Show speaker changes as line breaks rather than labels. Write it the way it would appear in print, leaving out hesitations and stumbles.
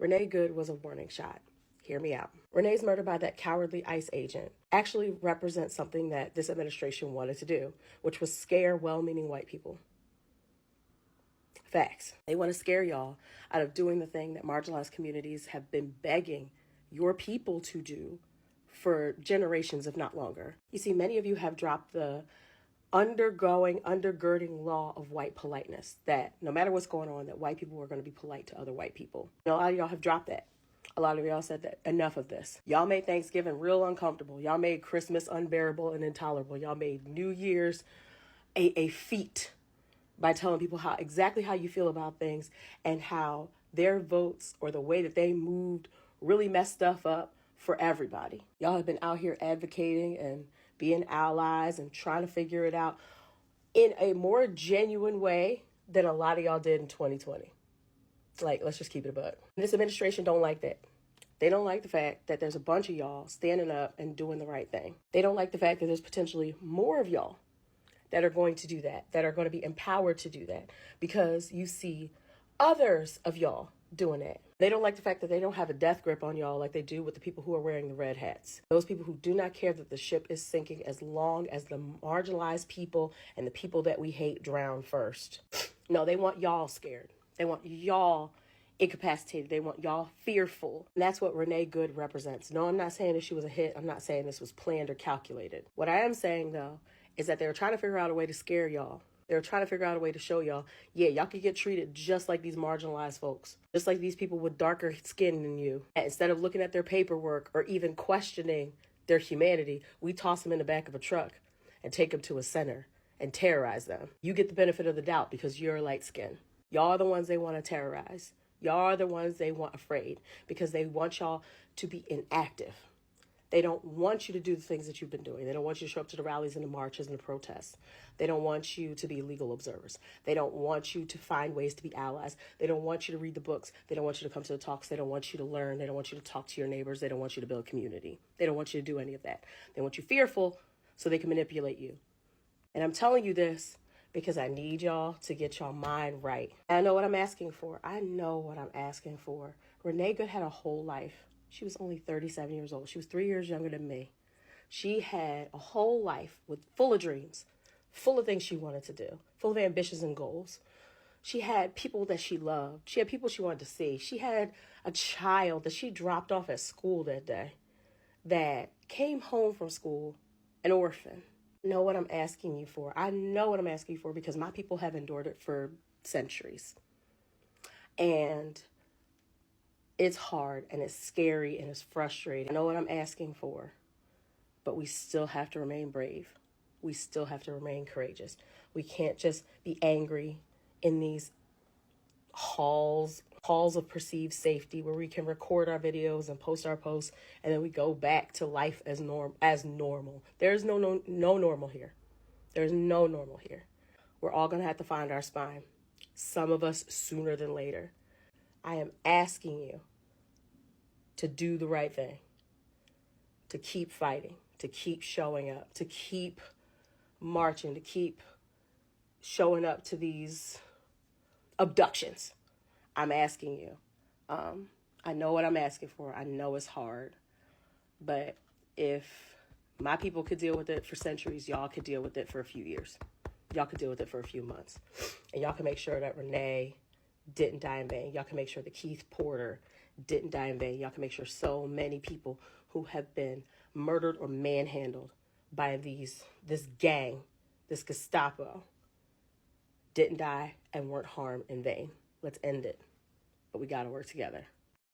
Renee Good was a warning shot. Hear me out. Renee's murder by that cowardly ICE agent actually represents something that this administration wanted to do, which was scare well-meaning white people. Facts. They want to scare y'all out of doing the thing that marginalized communities have been begging your people to do for generations, if not longer. You see, many of you have dropped the undergirding law of white politeness, that no matter what's going on, that white people are going to be polite to other white people. A lot of y'all have dropped that. A lot of y'all said that enough of this. Y'all made Thanksgiving real uncomfortable. Y'all made Christmas unbearable and intolerable. Y'all made New Year's a feat by telling people exactly how you feel about things and how their votes or the way that they moved really messed stuff up for everybody. Y'all have been out here advocating and being allies and trying to figure it out in a more genuine way than a lot of y'all did in 2020. Like, let's just keep it a buck. This administration don't like that. They don't like the fact that there's a bunch of y'all standing up and doing the right thing. They don't like the fact that there's potentially more of y'all that are going to do that are going to be empowered to do that, because you see others of y'all doing that. They don't like the fact that they don't have a death grip on y'all like they do with the people who are wearing the red hats. Those people who do not care that the ship is sinking as long as the marginalized people and the people that we hate drown first. No, they want y'all scared. They want y'all incapacitated. They want y'all fearful. And that's what Renee Good represents. No, I'm not saying that she was a hit. I'm not saying this was planned or calculated. What I am saying, though, is that they were trying to figure out a way to scare y'all. They were trying to figure out a way to show y'all, yeah, y'all could get treated just like these marginalized folks, just like these people with darker skin than you. And instead of looking at their paperwork or even questioning their humanity, we toss them in the back of a truck and take them to a center and terrorize them. You get the benefit of the doubt because you're light skinned. Y'all are the ones they want to terrorize. Y'all are the ones they want afraid because they want y'all to be inactive. They don't want you to do the things that you've been doing. They don't want you to show up to the rallies and the marches and the protests. They don't want you to be legal observers. They don't want you to find ways to be allies. They don't want you to read the books. They don't want you to come to the talks. They don't want you to learn. They don't want you to talk to your neighbors. They don't want you to build community. They don't want you to do any of that. They want you fearful so they can manipulate you. And I'm telling you this because I need y'all to get y'all mind right. I know what I'm asking for. I know what I'm asking for. Renee Good had a whole life. She was only 37 years old. She was 3 years younger than me. She had a whole life full of dreams, full of things she wanted to do, full of ambitions and goals. She had people that she loved. She had people she wanted to see. She had a child that she dropped off at school that day that came home from school an orphan. I know what I'm asking you for. I know what I'm asking you for because my people have endured it for centuries. And it's hard and it's scary and it's frustrating. I know what I'm asking for, but we still have to remain brave. We still have to remain courageous. We can't just be angry in these halls of perceived safety where we can record our videos and post our posts and then we go back to life as normal. There's no normal here. There's no normal here. We're all going to have to find our spine. Some of us sooner than later. I am asking you to do the right thing, to keep fighting, to keep showing up, to keep marching, to keep showing up to these abductions. I'm asking you. I know what I'm asking for. I know it's hard. But if my people could deal with it for centuries, y'all could deal with it for a few years. Y'all could deal with it for a few months. And y'all can make sure that Renee didn't die in vain. Y'all can make sure that Keith Porter didn't die in vain. Y'all can make sure so many people who have been murdered or manhandled by this gang, this Gestapo, didn't die and weren't harmed in vain. Let's end it. But we got to work together.